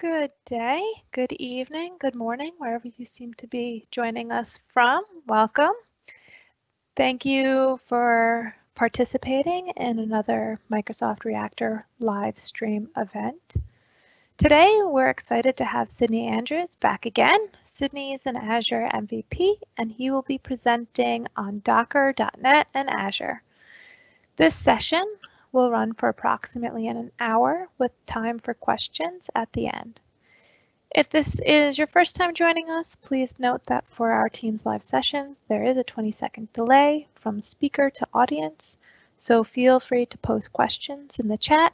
Good day, good evening, good morning, wherever you seem to be joining us from. Welcome. Thank you for participating in another Microsoft Reactor live stream event. Today, we're excited to have Sidney Andrews back again. Sidney is an Azure MVP, and he will be presenting on Docker.NET and Azure. This session will run for approximately an hour with time for questions at the end. If this is your first time joining us, please note that for our Teams live sessions, there is a 20-second delay from speaker to audience, so feel free to post questions in the chat,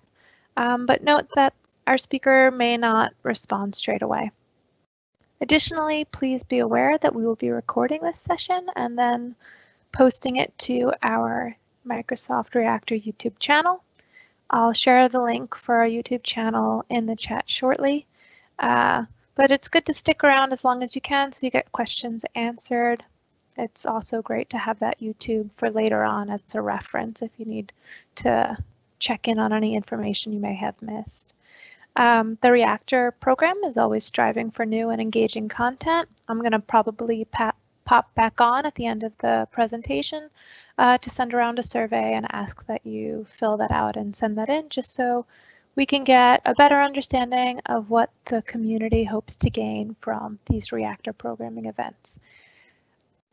but note that our speaker may not respond straight away. Additionally, please be aware that we will be recording this session and then posting it to our Microsoft Reactor YouTube channel. I'll share the link for our YouTube channel in the chat shortly. But it's good to stick around as long as you can so you get questions answered. It's also great to have that YouTube for later on as a reference if you need to check in on any information you may have missed. The Reactor program is always striving for new and engaging content. I'm going to probably pop back on at the end of the presentation to send around a survey and ask that you fill that out and send that in just so we can get a better understanding of what the community hopes to gain from these Reactor programming events.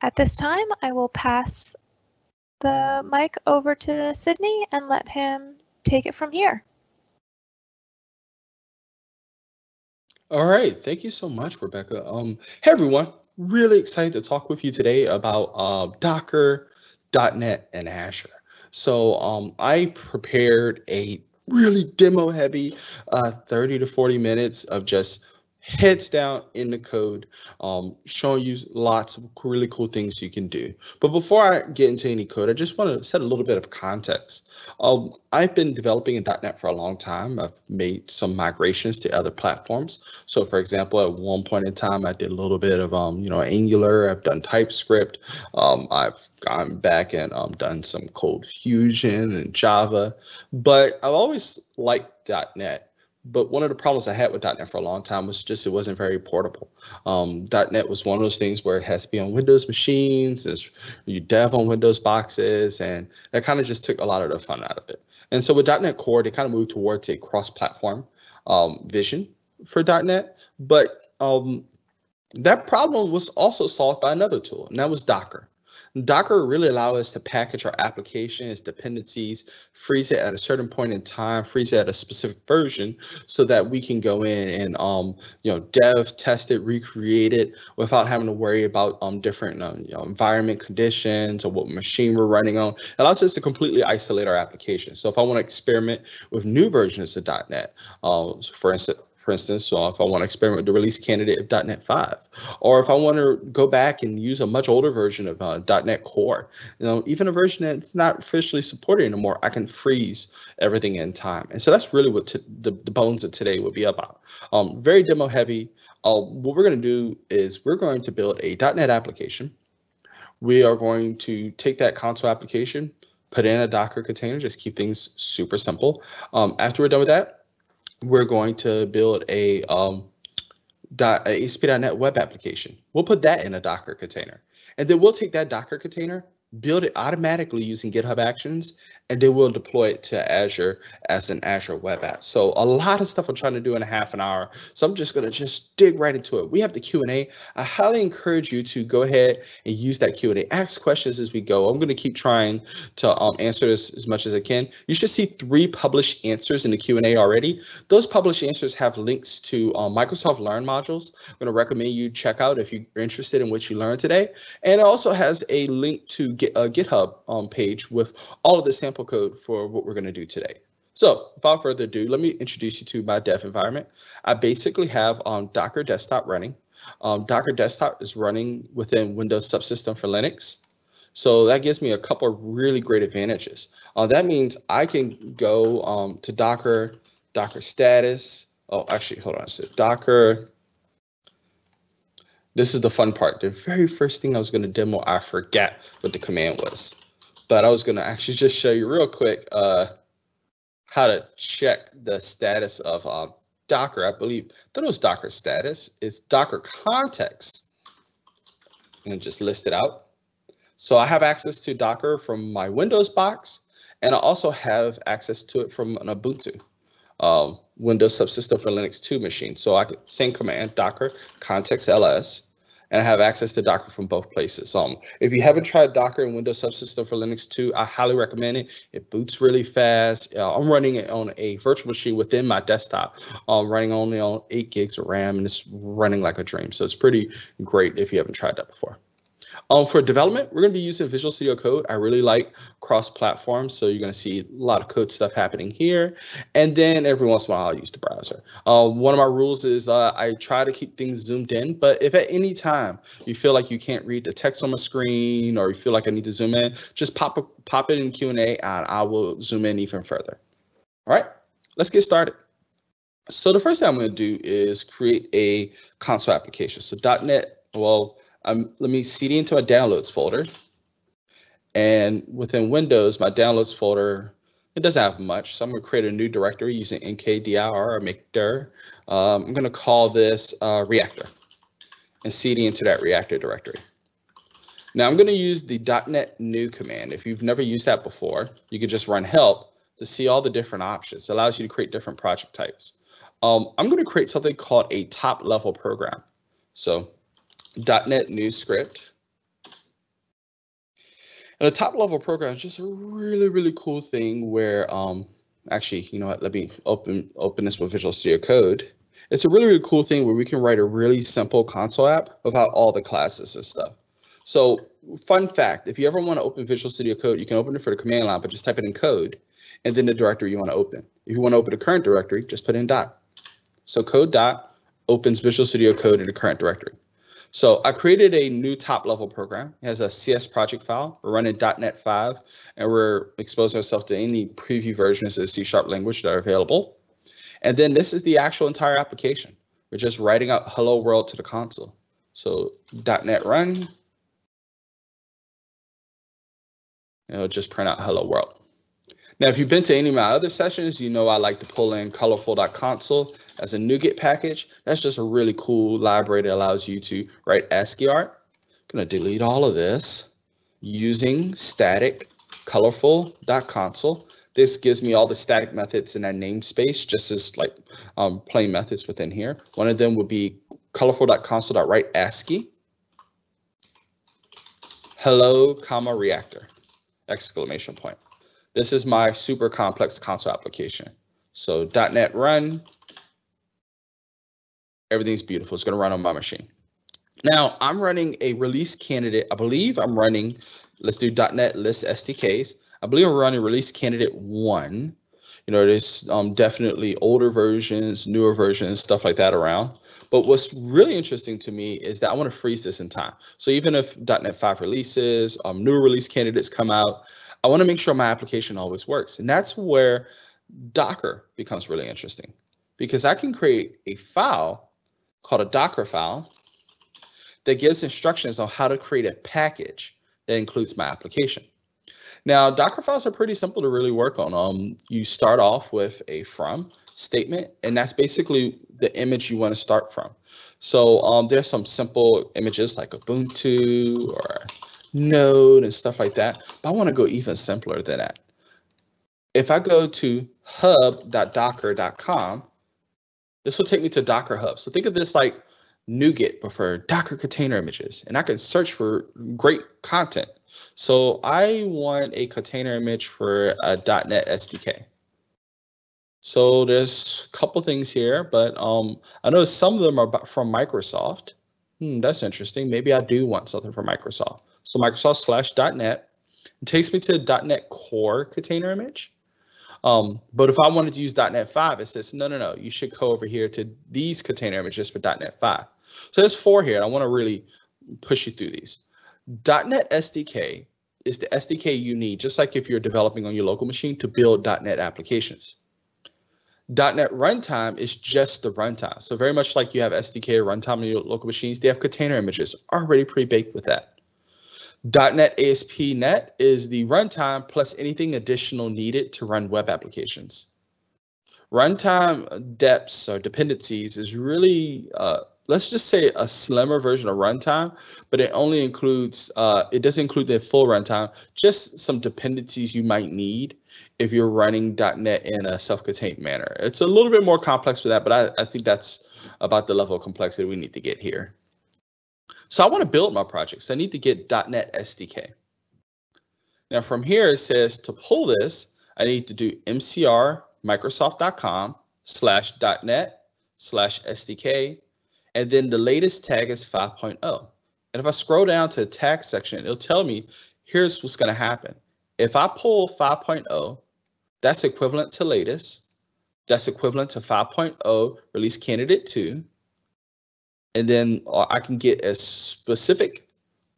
At this time, I will pass the mic over to Sidney and let him take it from here. All right, thank you so much, Rebecca. Hey everyone, really excited to talk with you today about Docker, .NET, and Azure. So I prepared a really demo heavy 30 to 40 minutes of just heads down in the code, showing you lots of really cool things you can do. But before I get into any code, I just want to set a little bit of context. I've been developing in .NET for a long time. I've made some migrations to other platforms. So for example, at one point in time, I did a little bit of Angular. I've done TypeScript. I've gone back and done some Cold Fusion and Java. But I've always liked .NET. But one of the problems I had with .NET for a long time was just it wasn't very portable. .NET was one of those things where it has to be on Windows machines, you dev on Windows boxes, and that kind of just took a lot of the fun out of it. And so with .NET Core, they kind of moved towards a cross-platform vision for .NET. But that problem was also solved by another tool, and that was Docker. Docker really allows us to package our applications, dependencies, freeze it at a certain point in time, freeze it at a specific version, so that we can go in and dev, test it, recreate it without having to worry about different environment conditions or what machine we're running on. It allows us to completely isolate our application. So if I want to experiment with new versions of .NET, for instance, so if I want to experiment with the release candidate of .NET 5, or if I want to go back and use a much older version of .NET Core, even a version that's not officially supported anymore, I can freeze everything in time. And so that's really what the bones of today would be about. Very demo heavy. What we're going to do is we're going to build a .NET application. We are going to take that console application, put in a Docker container, just keep things super simple. After we're done with that, we're going to build a ASP.NET web application. We'll put that in a Docker container. And then we'll take that Docker container, build it automatically using GitHub Actions, and then we'll deploy it to Azure as an Azure web app. So a lot of stuff I'm trying to do in a half an hour. So I'm just going to dig right into it. We have the Q&A. I highly encourage you to go ahead and use that Q&A. Ask questions as we go. I'm going to keep trying to answer this as much as I can. You should see 3 published answers in the Q&A already. Those published answers have links to Microsoft Learn modules. I'm going to recommend you check out if you're interested in what you learned today. And it also has a link to a GitHub page with all of the sample code for what we're going to do today. So without further ado, let me introduce you to my dev environment. I basically have Docker Desktop running. Docker Desktop is running within Windows Subsystem for Linux. So that gives me a couple of really great advantages. That means I can go to Docker status. Oh, actually, hold on a second. Docker. This is the fun part. The very first thing I was going to demo, I forgot what the command was. But I was going to actually just show you real quick how to check the status of Docker, I thought it was Docker status. It's Docker context, and just list it out. So I have access to Docker from my Windows box, and I also have access to it from an Ubuntu Windows subsystem for Linux 2 machine. So I could same command, Docker context ls, and I have access to Docker from both places. If you haven't tried Docker and Windows subsystem for Linux 2, I highly recommend it. It boots really fast. I'm running it on a virtual machine within my desktop, running only on 8 gigs of RAM, and it's running like a dream. So it's pretty great if you haven't tried that before. For development, we're going to be using Visual Studio Code. I really like cross-platform, so you're going to see a lot of code stuff happening here. And then every once in a while, I'll use the browser. One of my rules is I try to keep things zoomed in, but if at any time you feel like you can't read the text on my screen or you feel like I need to zoom in, just pop it in Q&A and I will zoom in even further. All right, let's get started. So the first thing I'm going to do is create a console application. So .NET, well, let me cd into my downloads folder, and within Windows, my downloads folder, it doesn't have much, so I'm going to create a new directory using mkdir or mkdir. I'm going to call this reactor and cd into that reactor directory. Now I'm going to use the .NET new command. If you've never used that before, you could just run help to see all the different options. It allows you to create different project types. I'm going to create something called a top level program. So .NET new script. And a top level program is just a really, really cool thing where, actually, you know what, let me open this with Visual Studio Code. It's a really, really cool thing where we can write a really simple console app without all the classes and stuff. So fun fact, if you ever want to open Visual Studio Code, you can open it for the command line, but just type it in code and then the directory you want to open. If you want to open a current directory, just put in dot. So code dot opens Visual Studio Code in the current directory. So I created a new top level program. It has a CS project file. We're running .NET 5, and we're exposing ourselves to any preview versions of the C# language that are available. And then this is the actual entire application. We're just writing out hello world to the console. So .NET run, and it'll just print out hello world. Now, if you've been to any of my other sessions, you know I like to pull in colorful.console as a NuGet package. That's just a really cool library that allows you to write ASCII art. I'm going to delete all of this using static colorful.console. This gives me all the static methods in that namespace, just as like plain methods within here. One of them would be colorful.console.write ASCII hello, comma reactor, exclamation point. This is my super complex console application. So .NET run, everything's beautiful. It's going to run on my machine. Now I'm running a release candidate. I believe I'm running, let's do .NET list SDKs. I believe I'm running release candidate 1. You know, there's definitely older versions, newer versions, stuff like that around. But what's really interesting to me is that I want to freeze this in time. So even if .NET 5 releases, newer release candidates come out, I want to make sure my application always works. And that's where Docker becomes really interesting, because I can create a file called a Docker file that gives instructions on how to create a package that includes my application. Now, Docker files are pretty simple to really work on. You start off with a from statement, and that's basically the image you want to start from. So there's some simple images like Ubuntu or Node and stuff like that, but I want to go even simpler than that. If I go to hub.docker.com, this will take me to Docker Hub. So think of this like NuGet, but for Docker container images, and I can search for great content. So I want a container image for a .NET SDK. So there's a couple things here, but I know some of them are from Microsoft. That's interesting. Maybe I do want something from Microsoft. So Microsoft/.NET, it takes me to a .NET Core container image. But if I wanted to use .NET 5, it says, no, you should go over here to these container images for .NET 5. So there's 4 here, and I want to really push you through these. .NET SDK is the SDK you need, just like if you're developing on your local machine, to build .NET applications. .NET Runtime is just the runtime. So very much like you have SDK runtime on your local machines, they have container images already pre-baked with that. .NET ASP.NET is the runtime plus anything additional needed to run web applications. Runtime depths or dependencies is really, let's just say a slimmer version of runtime, but it only includes, it doesn't include the full runtime, just some dependencies you might need if you're running .NET in a self-contained manner. It's a little bit more complex for that, but I think that's about the level of complexity we need to get here. So I want to build my project, so I need to get .NET SDK. Now from here, it says to pull this, I need to do mcr.microsoft.com/.NET/SDK, and then the latest tag is 5.0. And if I scroll down to the tag section, it'll tell me, here's what's going to happen. If I pull 5.0, that's equivalent to latest. That's equivalent to 5.0 release candidate 2. And then I can get as specific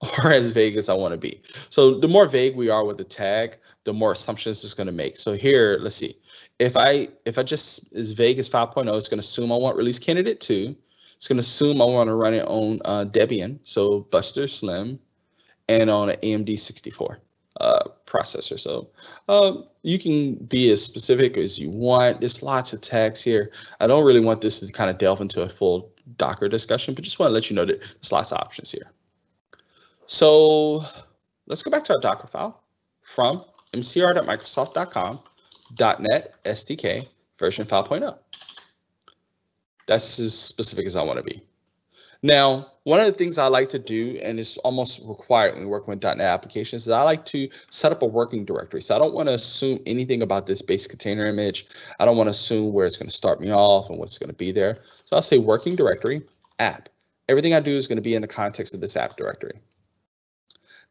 or as vague as I want to be. So the more vague we are with the tag, the more assumptions it's going to make. So here, let's see. If I just as vague as 5.0, it's going to assume I want release candidate 2. It's going to assume I want to run it on Debian, so Buster Slim, and on an AMD 64 processor. So you can be as specific as you want. There's lots of tags here. I don't really want this to kind of delve into a full Docker discussion, but just want to let you know that there's lots of options here. So let's go back to our Docker file from mcr.microsoft.com.NET SDK version 5.0. That's as specific as I want to be. Now, one of the things I like to do, and it's almost required when working with .NET applications, is I like to set up a working directory. So I don't want to assume anything about this base container image. I don't want to assume where it's going to start me off and what's going to be there. So I'll say working directory, app. Everything I do is going to be in the context of this app directory.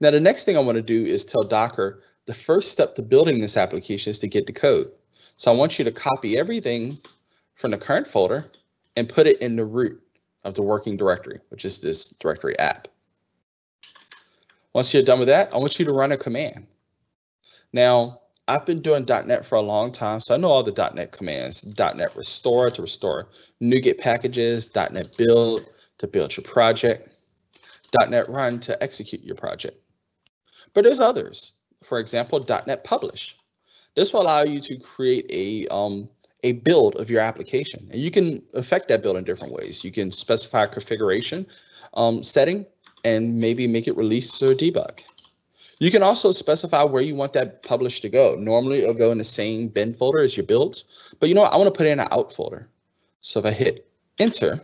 Now, the next thing I want to do is tell Docker the first step to building this application is to get the code. So I want you to copy everything from the current folder and put it in the root of the working directory, which is this directory app. Once you're done with that, I want you to run a command. Now, I've been doing .NET for a long time, so I know all the .NET commands. .NET restore to restore NuGet packages, .NET build to build your project, .NET run to execute your project. But there's others. For example, .NET publish. This will allow you to create a build of your application, and you can affect that build in different ways. You can specify a configuration setting and maybe make it release or debug. You can also specify where you want that publish to go. Normally it'll go in the same bin folder as your builds, but you know what? I want to put it in an out folder. So if I hit enter,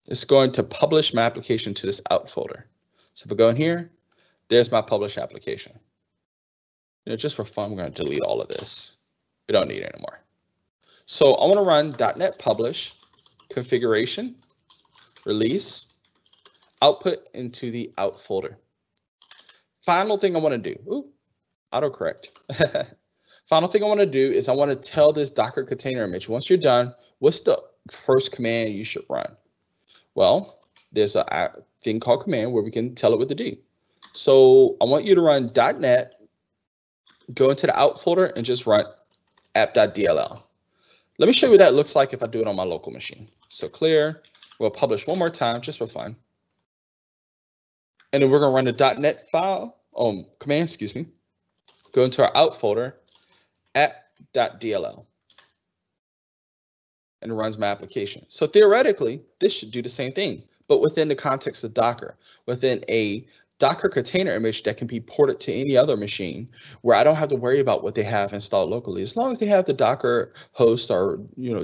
it's going to publish my application to this out folder. So if I go in here, there's my published application. You know, just for fun, we're going to delete all of this. We don't need it anymore. So I want to run .NET publish configuration release output into the out folder. Final thing I want to do, autocorrect. Final thing I want to do is I want to tell this Docker container image, once you're done, what's the first command you should run? Well, there's a thing called command where we can tell it what to do. So I want you to run .NET, go into the out folder and just run app.dll. Let me show you what that looks like if I do it on my local machine. So clear, we'll publish one more time just for fun. And then we're going to run the .NET file, command, excuse me. Go into our out folder, app.dll. And it runs my application. So theoretically, this should do the same thing, but within the context of Docker, within a Docker container image that can be ported to any other machine where I don't have to worry about what they have installed locally. As long as they have the Docker host or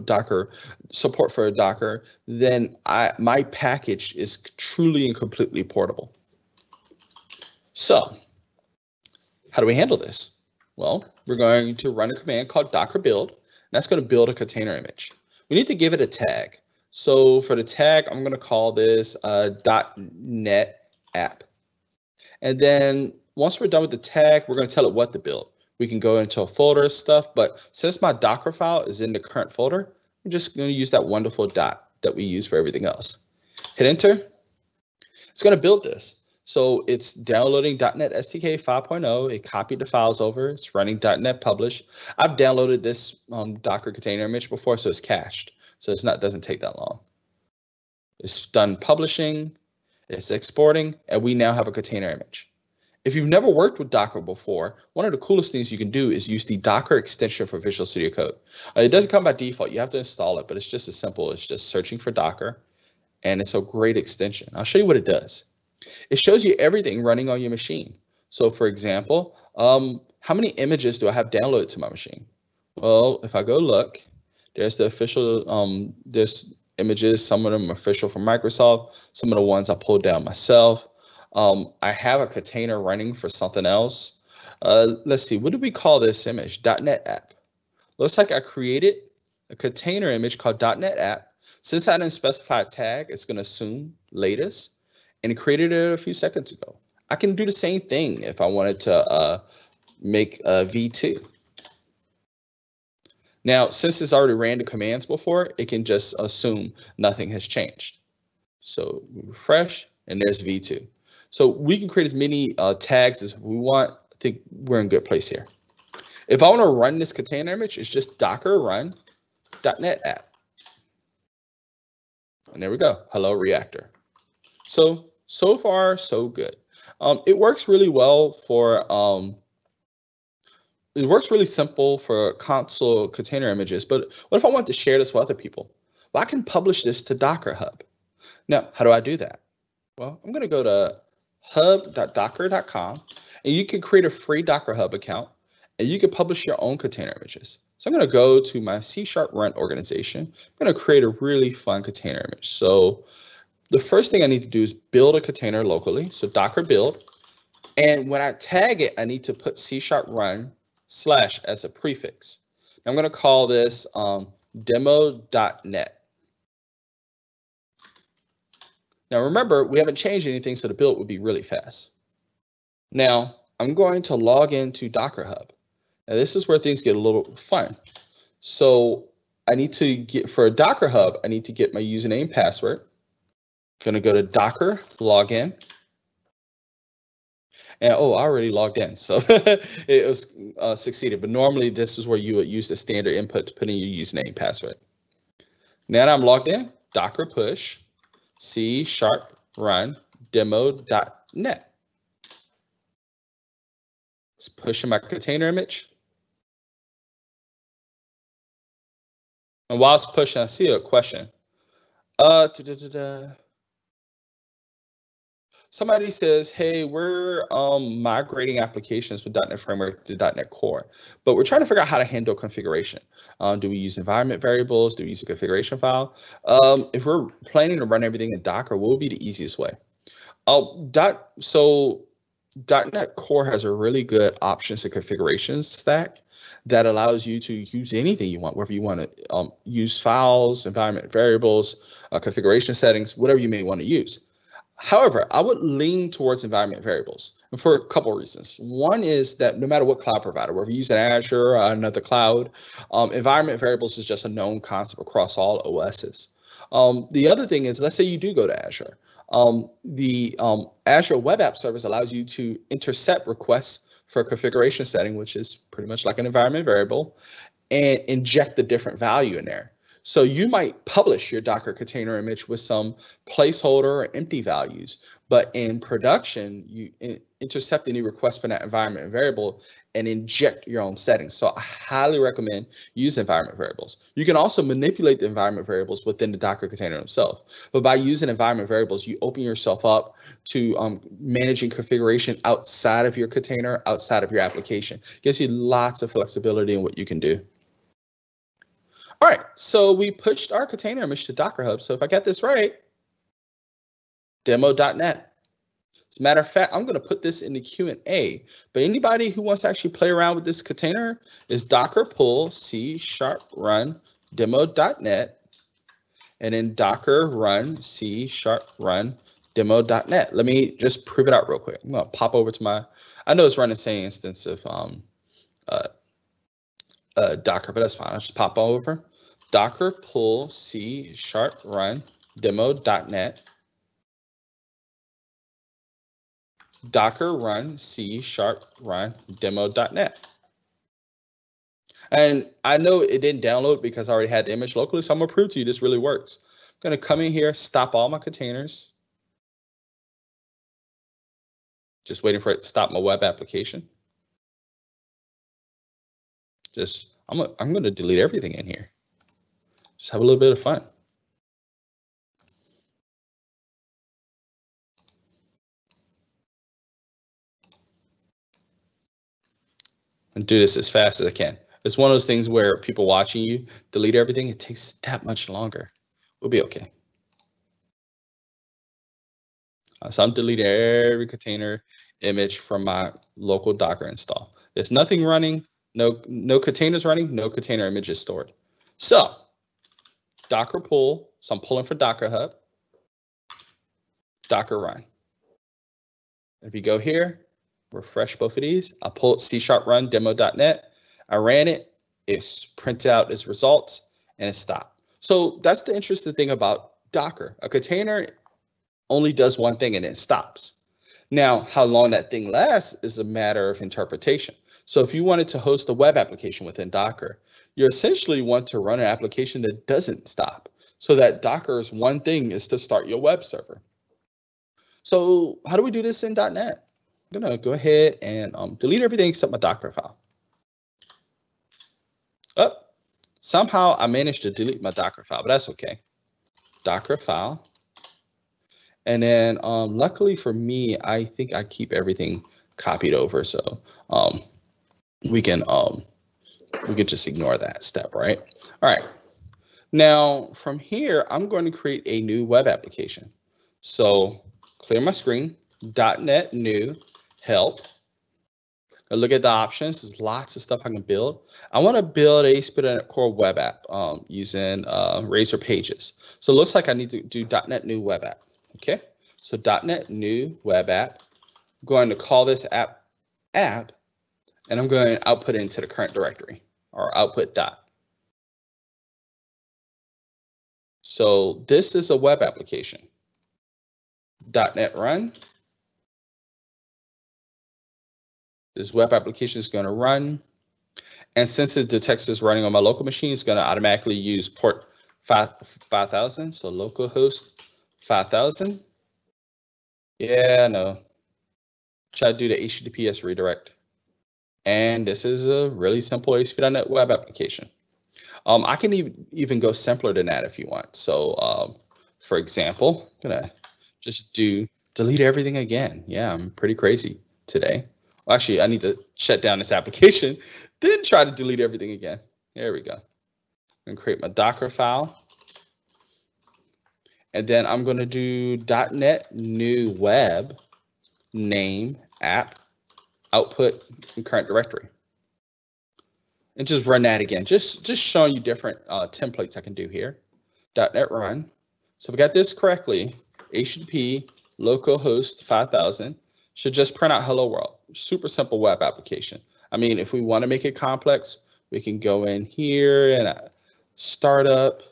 Docker support for a Docker, then my package is truly and completely portable. So how do we handle this? Well, we're going to run a command called docker build, and that's going to build a container image. We need to give it a tag. So for the tag, I'm going to call this .NET app. And then once we're done with the tag, we're going to tell it what to build. We can go into a folder stuff, but since my Docker file is in the current folder, I'm just going to use that wonderful dot that we use for everything else. Hit enter. It's going to build this. So it's downloading .NET SDK 5.0. It copied the files over. It's running .NET publish. I've downloaded this Docker container image before, so it's cached. So doesn't take that long. It's done publishing. It's exporting, and we now have a container image. If you've never worked with Docker before, one of the coolest things you can do is use the Docker extension for Visual Studio Code. It doesn't come by default. You have to install it, but it's just as simple as just searching for Docker, and it's a great extension. I'll show you what it does. It shows you everything running on your machine. So for example, how many images do I have downloaded to my machine? Well, if I go look, there's the official, there's images, some of them are official from Microsoft, some of the ones I pulled down myself. I have a container running for something else. Let's see, what do we call this image? .NET app. Looks like I created a container image called .NET app. Since I didn't specify a tag, it's going to assume latest, and it created it a few seconds ago. I can do the same thing if I wanted to make a V2. Now, since it's already ran the commands before, it can just assume nothing has changed. So we refresh, and there's V2. So we can create as many tags as we want. I think we're in a good place here. If I want to run this container image, it's just docker run .NET app. And there we go. Hello, reactor. So far, so good. It works really well for, it works really simple for console container images, but what if I want to share this with other people? Well, I can publish this to Docker Hub. Now, how do I do that? Well, I'm going to go to hub.docker.com, and you can create a free Docker Hub account, and you can publish your own container images. So I'm going to go to my C# run organization. I'm going to create a really fun container image. So the first thing I need to do is build a container locally. So Docker build. And when I tag it, I need to put C# run / as a prefix. I'm going to call this demo.net. Now remember, we haven't changed anything, so the build would be really fast. Now I'm going to log into Docker Hub. Now this is where things get a little fun. So I need to get, for Docker Hub, I need to get my username and password. I'm going to go to Docker, login. And oh, I already logged in, so it was succeeded. But normally this is where you would use the standard input to put in your username and password. Now that I'm logged in, Docker push C# run demo.net. It's pushing my container image. And while it's pushing, I see a question. Somebody says, hey, we're migrating applications with .NET Framework to .NET Core, but we're trying to figure out how to handle configuration. Do we use environment variables? Do we use a configuration file? If we're planning to run everything in Docker, what would be the easiest way? So .NET Core has a really good options and configurations stack that allows you to use anything you want, whether you want to use files, environment variables, configuration settings, whatever you may want to use. However, I would lean towards environment variables for a couple of reasons. One is that no matter what cloud provider, whether you use an Azure or another cloud, environment variables is just a known concept across all OSs. The other thing is, let's say you do go to Azure. The Azure Web App Service allows you to intercept requests for a configuration setting, which is pretty much like an environment variable, and inject the different value in there. So you might publish your Docker container image with some placeholder or empty values, but in production, you intercept any request for that environment variable and inject your own settings. So I highly recommend use environment variables. You can also manipulate the environment variables within the Docker container itself. But by using environment variables, you open yourself up to managing configuration outside of your container, outside of your application. It gives you lots of flexibility in what you can do. All right, so we pushed our container image to Docker Hub. So if I got this right, demo.net. As a matter of fact, I'm going to put this in the Q&A. But anybody who wants to actually play around with this container is docker pull C# run demo.net, and then docker run C# run demo.net. Let me just prove it out real quick. I'm going to pop over to my, I know it's running the same instance of Docker, but that's fine. I'll just pop over. Docker pull C# run demo.net. Docker run C# run demo.net. And I know it didn't download because I already had the image locally, so I'm going to prove to you this really works. I'm going to come in here, stop all my containers. Just waiting for it to stop my web application. I'm gonna delete everything in here. Just have a little bit of fun. And do this as fast as I can. It's one of those things where people watching you delete everything, it takes that much longer. We'll be okay. So I'm deleting every container image from my local Docker install. There's nothing running, no containers running, no container images stored. So Docker pull, so I'm pulling for Docker Hub, Docker run. If you go here, refresh both of these, I pulled C# run demo.net, I ran it, it's printed out its results, and it stopped. So that's the interesting thing about Docker. A container only does one thing and it stops. Now, how long that thing lasts is a matter of interpretation. So if you wanted to host a web application within Docker, you essentially want to run an application that doesn't stop. So that Docker's one thing is to start your web server. So how do we do this in .NET? I'm gonna go ahead and delete everything except my Docker file. Oh, somehow I managed to delete my Docker file, but that's okay. Docker file. And then luckily for me, I think I keep everything copied over, so we can just ignore that step, right? All right. Now from here, I'm going to create a new web application. So clear my screen, .NET new help. Look at the options. There's lots of stuff I can build. I want to build a ASP.NET Core web app using Razor Pages. So it looks like I need to do .NET new web app. Okay, so .NET new web app. I'm going to call this app, and I'm going to output it into the current directory or output dot. So this is a web application. .NET run. This web application is going to run. And since it detects it's running on my local machine, it's going to automatically use port 5000. So localhost 5000. Yeah, no. Try to do the HTTPS redirect. And this is a really simple ASP.NET web application. I can even go simpler than that if you want. So for example, I'm gonna just delete everything again. Yeah, I'm pretty crazy today. Well, actually, I need to shut down this application, then try to delete everything again. There we go. I'm gonna create my Docker file. And then I'm gonna do .NET new web name app output in current directory. And just run that again, just showing you different templates I can do here. .NET run. So if we got this correctly, HTTP localhost 5000 should just print out hello world. Super simple web application. I mean, if we want to make it complex, we can go in here and startup.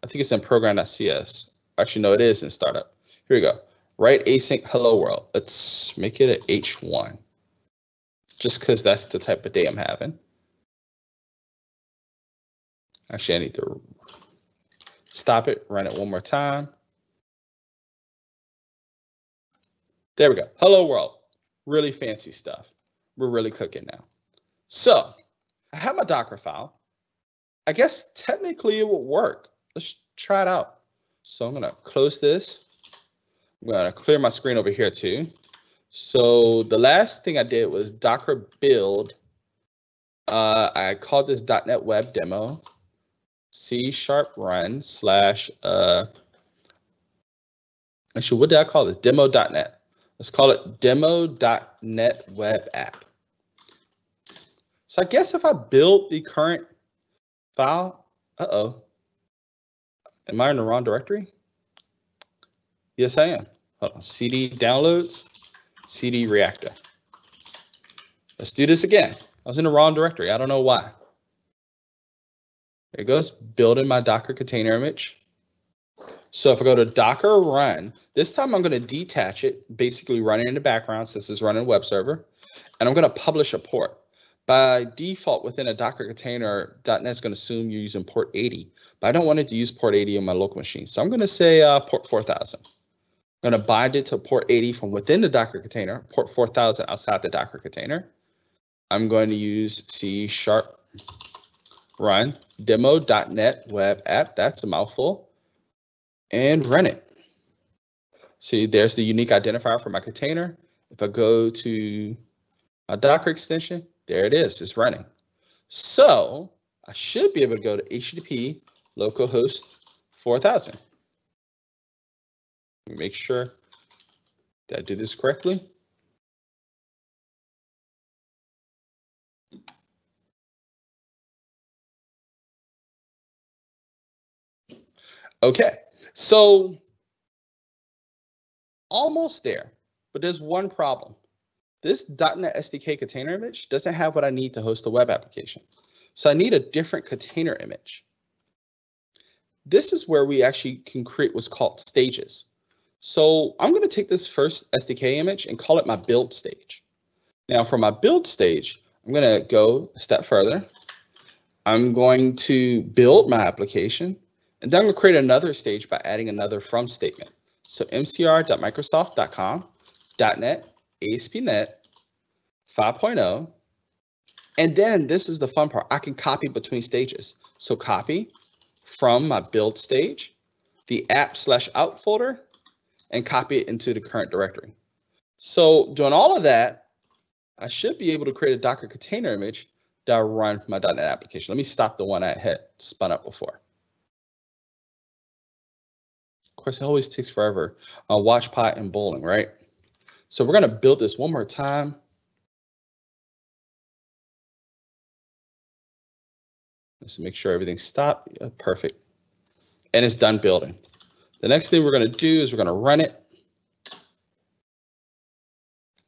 I think it's in program.cs. Actually, no, it is in startup. Here we go. Write async hello world. Let's make it an H1. Just because that's the type of day I'm having. Actually, I need to stop it, run it one more time. There we go. Hello world. Really fancy stuff. We're really cooking now. So I have my Docker file. I guess technically it will work. Let's try it out. So I'm going to close this. I'm going to clear my screen over here too. So the last thing I did was Docker build. I called this .NET web demo. C# run slash actually, what did I call this? Demo.net. Let's call it demo.net web app. So I guess if I build the current file, am I in the wrong directory? Yes, I am. Hold on. CD downloads, CD reactor. Let's do this again. I was in the wrong directory. I don't know why. There it goes, building my Docker container image. So if I go to Docker run, this time I'm going to detach it, basically running in the background since it's running a web server, and I'm going to publish a port. By default, within a Docker container, .NET is going to assume you're using port 80, but I don't want it to use port 80 on my local machine. So I'm going to say port 4000. I'm going to bind it to port 80 from within the Docker container, port 4000 outside the Docker container. I'm going to use C# run demo.net web app, that's a mouthful, and run it. See, there's the unique identifier for my container. If I go to my Docker extension, there it is, it's running. So I should be able to go to HTTP localhost 4000. Make sure that I do this correctly. Okay, so almost there, but there's one problem. This .NET SDK container image doesn't have what I need to host a web application. So I need a different container image. This is where we actually can create what's called stages. So I'm going to take this first SDK image and call it my build stage. Now for my build stage, I'm going to go a step further. I'm going to build my application, and then I'm going to create another stage by adding another from statement. So mcr.microsoft.com, .NET, ASP.NET 5.0, and then this is the fun part. I can copy between stages. So copy from my build stage, the app/out folder, and copy it into the current directory. So doing all of that, I should be able to create a Docker container image that will run my .NET application. Let me stop the one I had spun up before. Of course, it always takes forever. Watch pot and bowling, right? So we're going to build this one more time. Let's make sure everything's stopped. Yeah, perfect. And it's done building. The next thing we're going to do is we're going to run it. I'm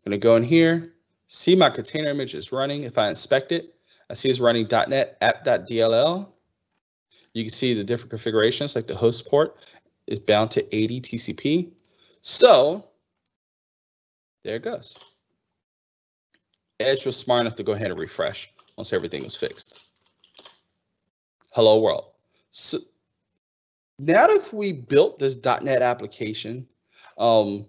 going to go in here, see my container image is running. If I inspect it, I see it's running .NET app.dll. You can see the different configurations, like the host port is bound to 80 TCP. So there it goes. Edge was smart enough to go ahead and refresh once everything was fixed. Hello world. So now that we built this .NET application, and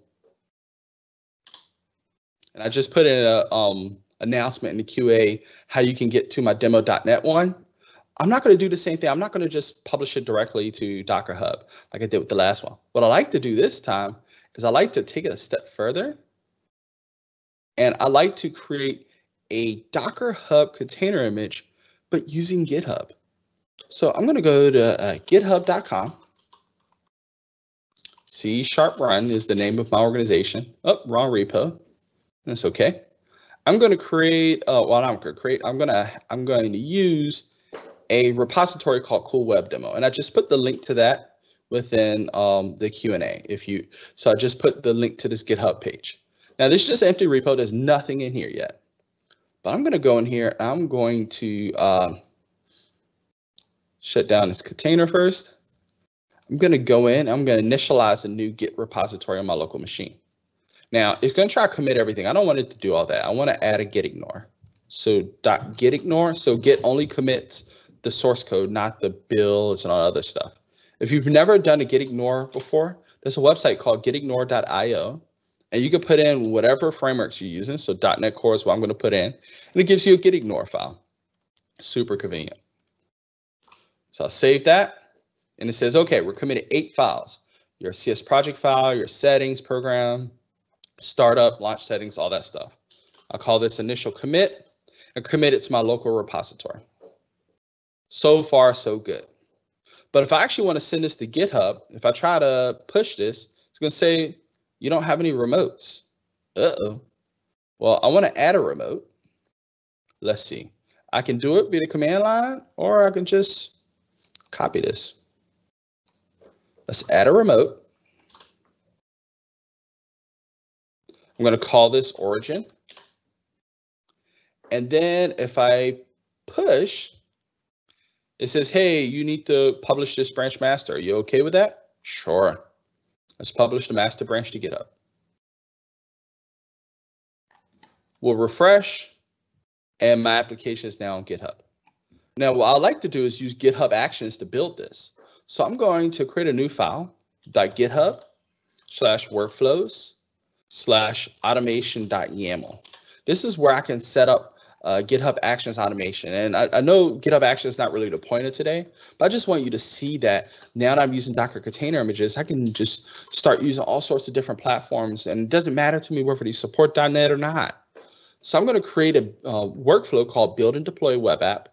I just put in a announcement in the QA how you can get to my demo.NET one, I'm not going to do the same thing. I'm not going to just publish it directly to Docker Hub like I did with the last one. What I like to do this time is I like to take it a step further, and I like to create a Docker Hub container image, but using GitHub. So I'm going to go to github.com. C# run is the name of my organization. Oh, wrong repo. That's okay. I'm going to create. Well, I'm going to create. I'm going to use a repository called Cool Web Demo, and I just put the link to that within the Q&A. So I just put the link to this GitHub page. Now this is just an empty repo. There's nothing in here yet, but I'm going to go in here. I'm going to shut down this container first. I'm going to go in. I'm going to initialize a new Git repository on my local machine. Now it's going to try to commit everything. I don't want it to do all that. I want to add a git ignore. So .git ignore. So Git only commits the source code, not the builds and all other stuff. If you've never done a git ignore before, there's a website called gitignore.io, and you can put in whatever frameworks you're using. So .NET Core is what I'm going to put in, and it gives you a git ignore file. Super convenient. So I'll save that, and it says, okay, we're committing 8 files. Your CS project file, your settings, program, startup, launch settings, all that stuff. I'll call this initial commit and commit it to my local repository. So far, so good. But if I actually want to send this to GitHub, if I try to push this, it's going to say, you don't have any remotes. Uh-oh. Well, I want to add a remote. Let's see. I can do it via the command line, or I can just copy this. Let's add a remote. I'm going to call this origin. And then if I push, it says, hey, you need to publish this branch master. Are you okay with that? Sure. Let's publish the master branch to GitHub. We'll refresh, and my application is now on GitHub. Now, what I like to do is use GitHub Actions to build this. So I'm going to create a new file, .github. /workflows/automation.yaml. This is where I can set up GitHub Actions automation. And I know GitHub Actions is not really the point of today, but I just want you to see that now that I'm using Docker container images, I can just start using all sorts of different platforms. And it doesn't matter to me whether they support .NET or not. So I'm going to create a workflow called Build and Deploy Web App.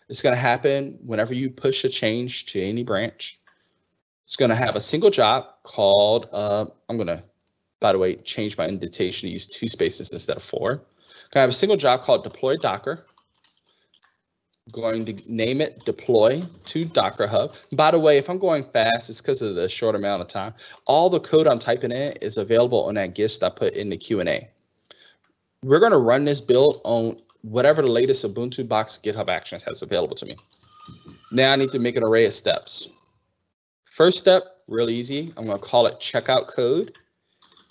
It's going to happen whenever you push a change to any branch. It's going to have a single job called, I'm going to, by the way, change my indentation to use 2 spaces instead of 4. Going to have a single job called Deploy Docker. Going to name it Deploy to Docker Hub. By the way, if I'm going fast, it's because of the short amount of time. All the code I'm typing in is available on that gist I put in the Q&A. We're going to run this build on whatever the latest Ubuntu box GitHub Actions has available to me. Now I need to make an array of steps. First step, real easy. I'm going to call it checkout code.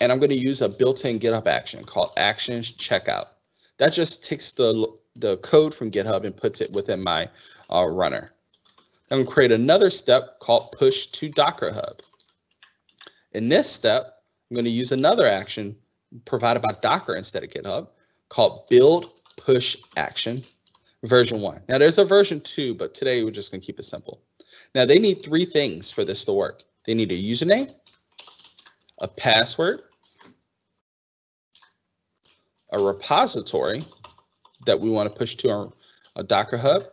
And I'm going to use a built-in GitHub action called actions checkout. That just takes the code from GitHub and puts it within my runner. I'm going to create another step called push to Docker Hub. In this step, I'm going to use another action provided by Docker instead of GitHub called build push action version 1. Now there's a version 2, but today we're just going to keep it simple. Now they need 3 things for this to work. They need a username, a password, a repository that we want to push to a Docker Hub,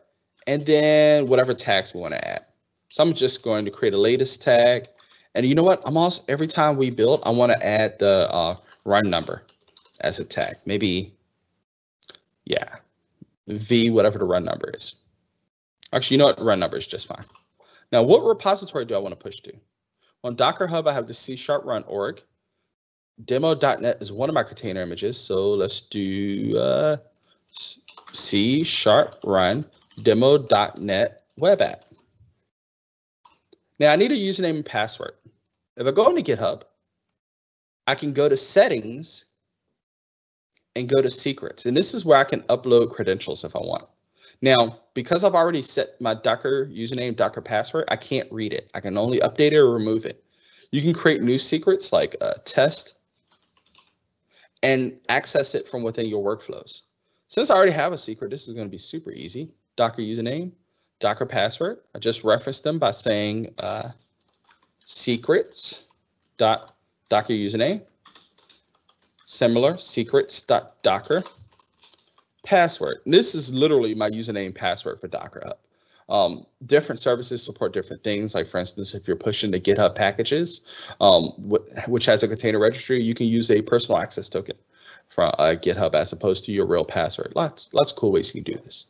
and then whatever tags we want to add. So I'm just going to create a latest tag. And you know what? Every time we build, I want to add the run number as a tag. Maybe, yeah, V, whatever the run number is. Actually, you know what? Run number is just fine. Now, what repository do I want to push to? On Docker Hub, I have the C#run org. Demo.net is one of my container images. So let's do C#run demo.net web app. Now I need a username and password. If I go into GitHub, I can go to settings and go to secrets. And this is where I can upload credentials if I want. Now, because I've already set my Docker username, Docker password, I can't read it. I can only update it or remove it. You can create new secrets like test and access it from within your workflows. Since I already have a secret, this is going to be super easy. Docker username, Docker password. I just referenced them by saying secrets.docker username, similar secrets.docker password. This is literally my username password for Docker Hub. Different services support different things. Like for instance, if you're pushing the GitHub packages, which has a container registry, you can use a personal access token from GitHub as opposed to your real password. Lots of cool ways you can do this.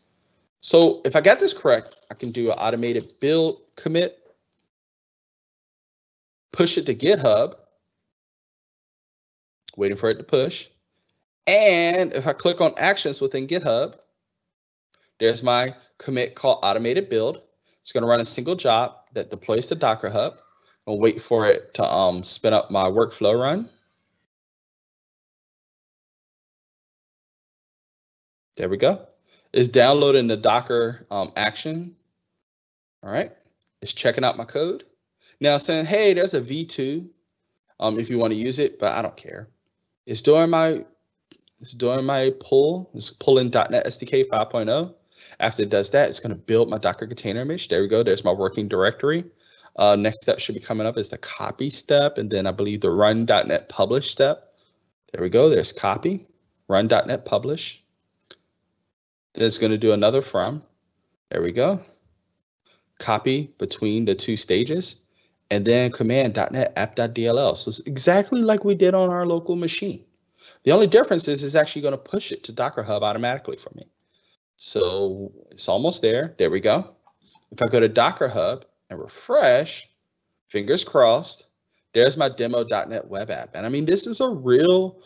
So if I got this correct, I can do an automated build commit, push it to GitHub, waiting for it to push. And if I click on actions within GitHub, there's my commit called automated build. It's going to run a single job that deploys to Docker Hub. I'll wait for it to spin up my workflow run. There we go. It's downloading the Docker action. All right. It's checking out my code. Now it's saying, hey, there's a V2 if you want to use it, but I don't care. It's doing my pull. It's pulling .NET SDK 5.0. After it does that, it's going to build my Docker container image. There we go. There's my working directory. Next step should be coming up is the copy step, and then I believe the run.NET publish step. There we go. There's copy, run.NET publish. Then it's going to do another from. There we go. Copy between the 2 stages, and then command.NET app.dll. So it's exactly like we did on our local machine. The only difference is it's actually going to push it to Docker Hub automatically for me. So it's almost there. There we go. If I go to Docker Hub and refresh, fingers crossed, there's my demo.NET web app. And I mean, this is a real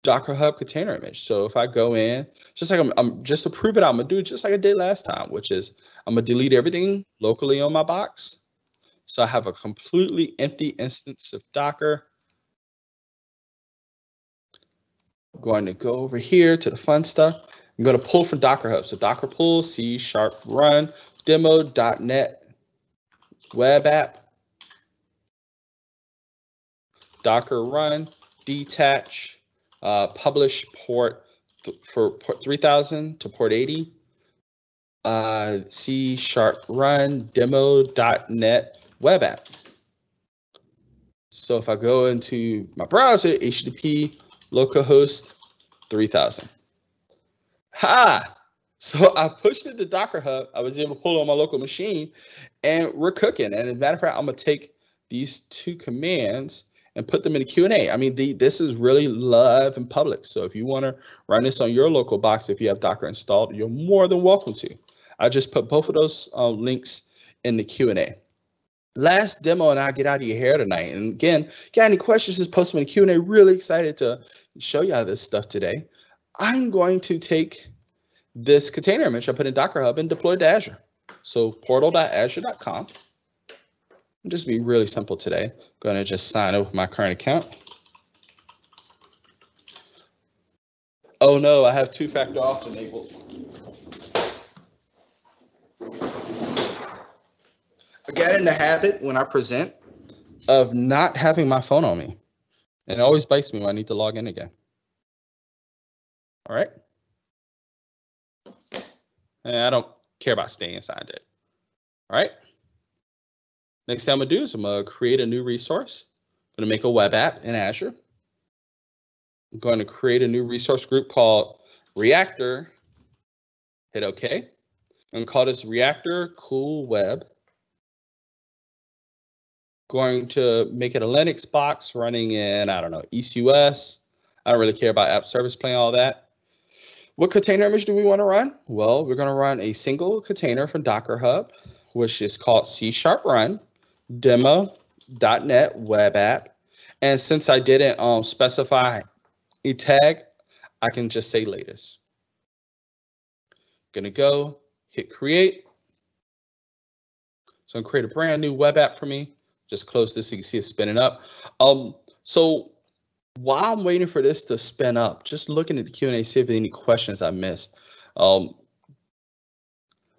Docker Hub container image. So if I go in, just like I'm just to prove it out, I'm gonna do it just like I did last time, which is I'm gonna delete everything locally on my box. So I have a completely empty instance of Docker. I'm going to go over here to the fun stuff. I'm going to pull from Docker Hub. So Docker pull C#run demo.NET web app. Docker run, detach, publish port for port 3000 to port 80, C# run demo.net web app. So if I go into my browser, HTTP localhost 3000. Ha! So I pushed it to Docker Hub. I was able to pull it on my local machine, and we're cooking. And as a matter of fact, I'm gonna take these two commands and put them in the Q&A. I mean, this is really live and public. So if you want to run this on your local box, if you have Docker installed, you're more than welcome to. I just put both of those links in the Q&A. Last demo, and I'll get out of your hair tonight. And again, got any questions, just post them in the Q&A. Really excited to show you all this stuff today. I'm going to take this container image I put in Docker Hub and deploy to Azure. So portal.azure.com. Just be really simple today. I'm going to just sign up with my current account. Oh no, I have two-factor auth enabled. I get in the habit when I present of not having my phone on me. And it always bites me when I need to log in again. All right. And I don't care about staying inside it. All right. Next thing I'm gonna do is I'm gonna create a new resource. I'm gonna make a web app in Azure. I'm going to create a new resource group called Reactor. Hit OK. I'm gonna call this Reactor Cool Web. Going to make it a Linux box running in, I don't know, ECUS. I don't really care about app service plane, all that. What container image do we want to run? Well, we're going to run a single container from Docker Hub, which is called C# run demo.net web app. And since I didn't specify a tag, I can just say latest. Going to go hit create. So I'm going to create a brand new web app for me. Just close this so you can see it spinning up. So while I'm waiting for this to spin up, just looking at the Q&A, see if there are any questions I missed.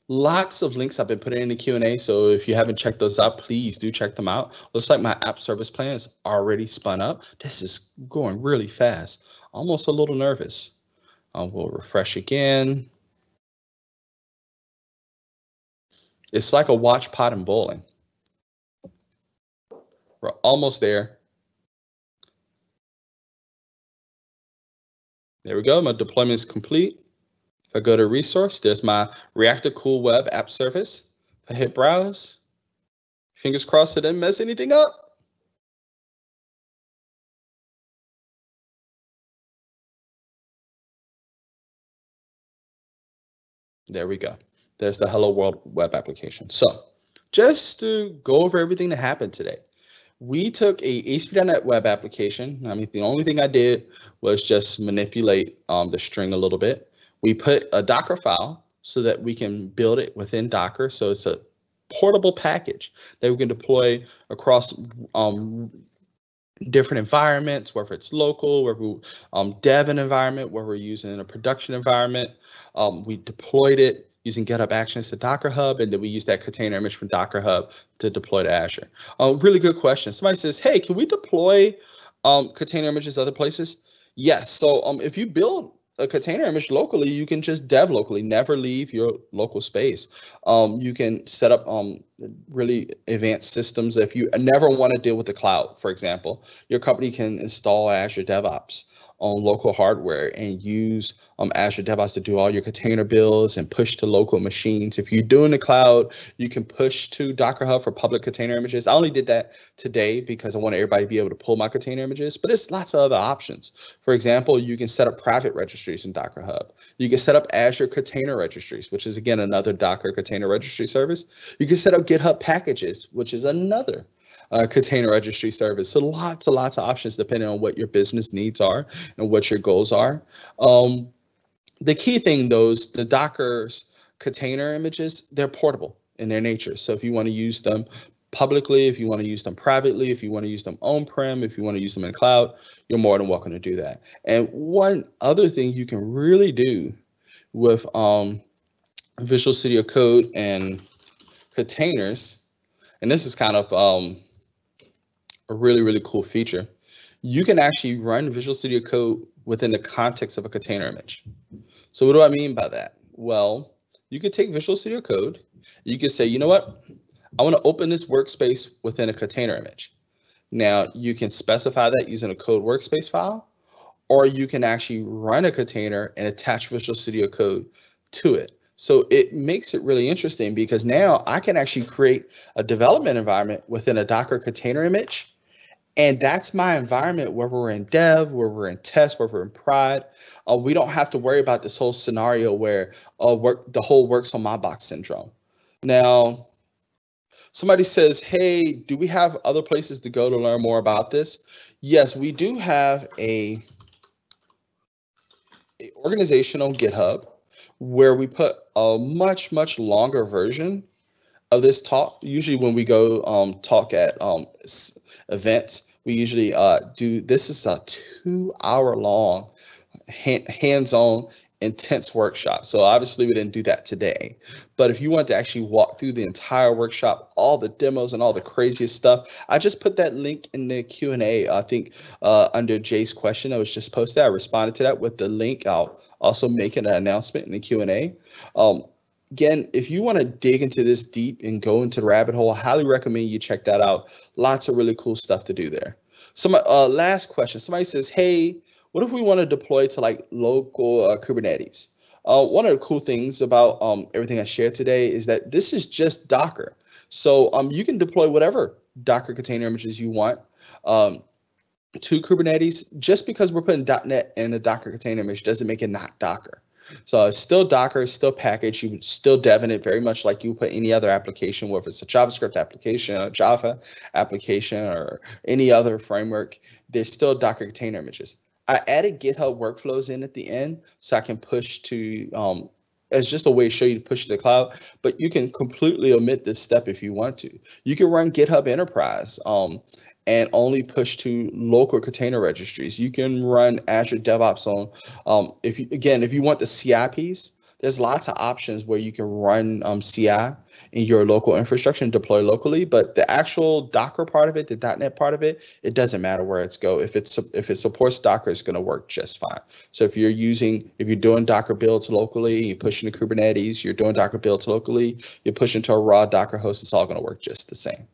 Lots of links I've been putting in the Q&A, so if you haven't checked those out, please do check them out. Looks like my app service plan is already spun up. This is going really fast, almost a little nervous. We'll refresh again. It's like a watch pot in bowling. We're almost there. There we go. My deployment is complete. If I go to resource, there's my Reactor Cool Web app service. If I hit browse, fingers crossed it didn't mess anything up. There we go. There's the Hello World web application. So just to go over everything that happened today, we took a ASP.NET web application. I mean, the only thing I did was just manipulate the string a little bit. We put a Docker file so that we can build it within Docker. So it's a portable package that we can deploy across different environments, whether it's local, whether dev environment, where we're using a production environment. We deployed it using GitHub Actions to Docker Hub, and then we use that container image from Docker Hub to deploy to Azure. Really good question. Somebody says, hey, can we deploy container images other places? Yes. So if you build a container image locally, you can just dev locally, never leave your local space. You can set up really advanced systems. If you never want to deal with the cloud, for example, your company can install Azure DevOps on local hardware and use Azure DevOps to do all your container builds and push to local machines. If you're doing the cloud, you can push to Docker Hub for public container images. I only did that today because I want everybody to be able to pull my container images, but there's lots of other options. For example, you can set up private registries in Docker Hub. You can set up Azure container registries, which is, again, another Docker container registry service. You can set up GitHub packages, which is another container registry service. So lots and lots of options depending on what your business needs are and what your goals are. The key thing, though, is the Docker's container images, they're portable in their nature. So if you want to use them publicly, if you want to use them privately, if you want to use them on-prem, if you want to use them in cloud, you're more than welcome to do that. And one other thing you can really do with Visual Studio Code and containers, and this is kind of a really, really cool feature. you can actually run Visual Studio Code within the context of a container image. So what do I mean by that? Well, you could take Visual Studio Code. You could say, you know what? I want to open this workspace within a container image. Now, you can specify that using a code workspace file, or you can actually run a container and attach Visual Studio Code to it. So it makes it really interesting because now I can actually create a development environment within a Docker container image. And that's my environment where we're in dev, where we're in test, where we're in prod. We don't have to worry about this whole scenario where the whole works on my box syndrome. Now, somebody says, hey, do we have other places to go to learn more about this? Yes, we do have a organizational GitHub where we put a much longer version of this talk. Usually when we go talk at events, we usually do, this is a 2-hour long hands-on intense workshop. So obviously we didn't do that today, but if you want to actually walk through the entire workshop, all the demos and all the craziest stuff, I just put that link in the Q&A. I think under Jay's question that was just posted, I responded to that with the link. I'll also make an announcement in the Q&A. Again, if you want to dig into this deep and go into the rabbit hole, I highly recommend you check that out. Lots of really cool stuff to do there. So my last question, somebody says, hey, what if we want to deploy to like local Kubernetes? One of the cool things about everything I shared today is that this is just Docker. So you can deploy whatever Docker container images you want to Kubernetes. Just because we're putting .NET in a Docker container image doesn't make it not Docker. So it's still Docker, it's still packaged, you would still dev in it very much like you would put any other application, whether it's a JavaScript application, a Java application, or any other framework, there's still Docker container images. I added GitHub workflows in at the end so I can push to, as just a way to show you to push to the cloud, but you can completely omit this step if you want to. You can run GitHub Enterprise and only push to local container registries. You can run Azure DevOps on, if you want the CI piece, there's lots of options where you can run CI in your local infrastructure and deploy locally, but the actual Docker part of it, the .NET part of it, it doesn't matter where it's go. If it supports Docker, it's going to work just fine. So if you're doing Docker builds locally, you're pushing to Kubernetes, you're doing Docker builds locally, you're pushing to a raw Docker host, it's all going to work just the same.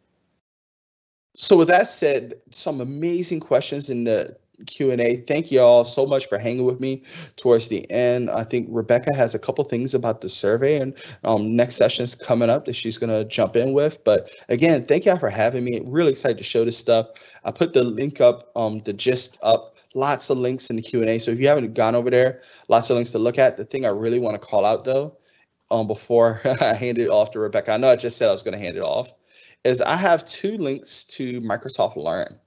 So with that said, some amazing questions in the Q&A. Thank you all so much for hanging with me towards the end. I think Rebecca has a couple things about the survey and next session is coming up that she's going to jump in with. But again, thank y'all for having me. Really excited to show this stuff. I put the link up, the gist up, lots of links in the Q&A. So if you haven't gone over there, lots of links to look at. The thing I really want to call out though, before I hand it off to Rebecca, I know I just said I was going to hand it off, is I have 2 links to Microsoft Learn.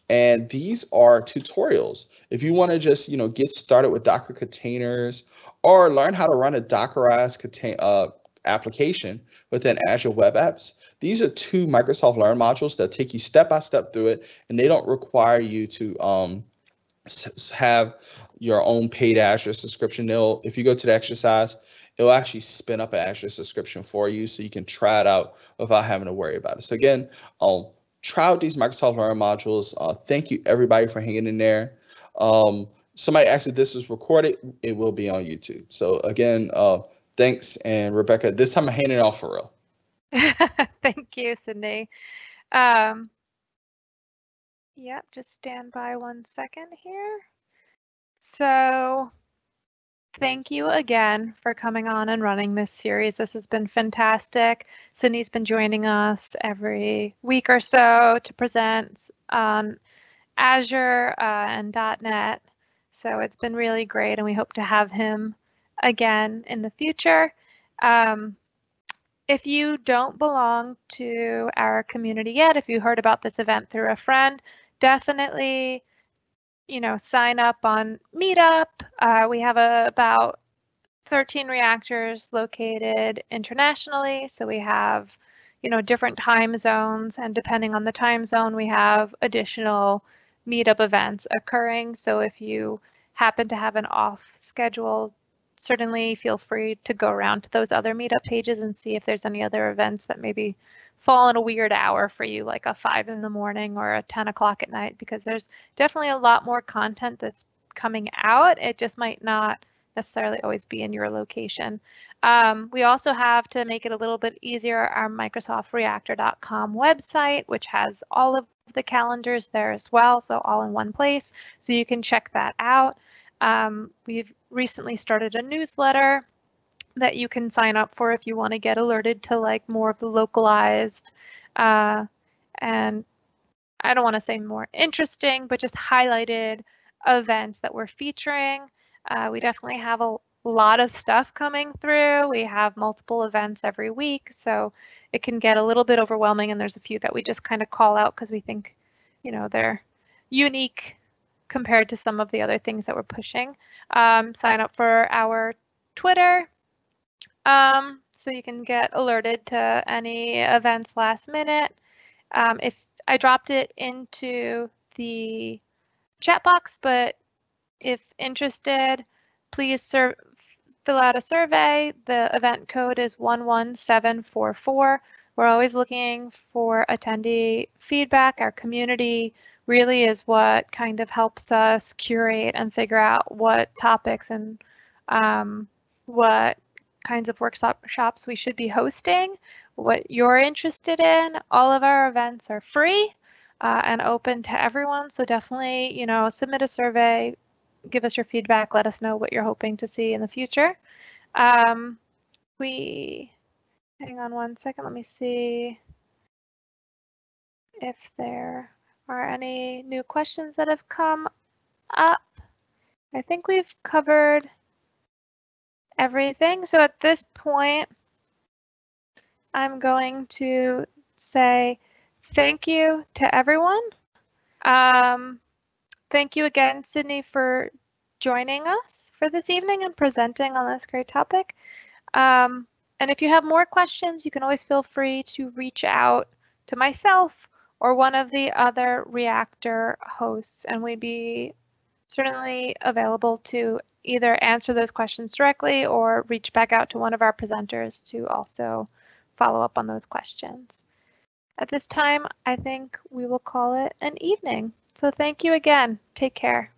And these are tutorials. If you want to just, get started with Docker containers or learn how to run a Dockerized application within Azure Web Apps, these are 2 Microsoft Learn modules that take you step by step through it, and they don't require you to have your own paid Azure subscription. If you go to the exercise, it'll actually spin up an Azure subscription for you so you can try it out without having to worry about it. So again, try out these Microsoft Learn modules. Thank you everybody for hanging in there. Somebody asked if this was recorded. It will be on YouTube. So again, thanks. And Rebecca, this time I'm handing it off for real. Thank you, Sidney. Yep, just stand by 1 second here. So thank you again for coming on and running this series. This has been fantastic. Sidney's been joining us every week or so to present on Azure and .NET. So it's been really great, and we hope to have him again in the future. If you don't belong to our community yet, if you heard about this event through a friend, definitely, sign up on Meetup. We have about 13 reactors located internationally. So we have, different time zones, and depending on the time zone, we have additional Meetup events occurring. So if you happen to have an off schedule, certainly feel free to go around to those other Meetup pages and see if there's any other events that maybe fall in a weird hour for you, like a 5 in the morning or a 10 o'clock at night, because there's definitely a lot more content that's coming out. It just might not necessarily always be in your location. We also have, to make it a little bit easier, our MicrosoftReactor.com website, which has all of the calendars there as well, so all in one place, so you can check that out. We've recently started a newsletter that you can sign up for if you want to get alerted to like more of the localized and I don't want to say more interesting, but just highlighted events that we're featuring. We definitely have a lot of stuff coming through. We have multiple events every week, so it can get a little bit overwhelming, and there's a few that we just kind of call out because we think, you know, they're unique compared to some of the other things that we're pushing. Sign up for our Twitter, so you can get alerted to any events last minute. If I dropped it into the chat box, but if interested, please fill out a survey. The event code is 11744. We're always looking for attendee feedback. Our community really is what kind of helps us curate and figure out what topics and what kinds of workshops we should be hosting, what you're interested in. All of our events are free and open to everyone. So definitely, you know, submit a survey, give us your feedback, let us know what you're hoping to see in the future. Hang on one second, let me see if there are any new questions that have come up. I think we've covered everything. So at this point, I'm going to say thank you to everyone. Thank you again, Sidney, for joining us for this evening and presenting on this great topic. And if you have more questions, you can always feel free to reach out to myself or one of the other Reactor hosts, and we'd be certainly available to either answer those questions directly or reach back out to one of our presenters to also follow up on those questions. At this time, I think we will call it an evening. So thank you again. Take care.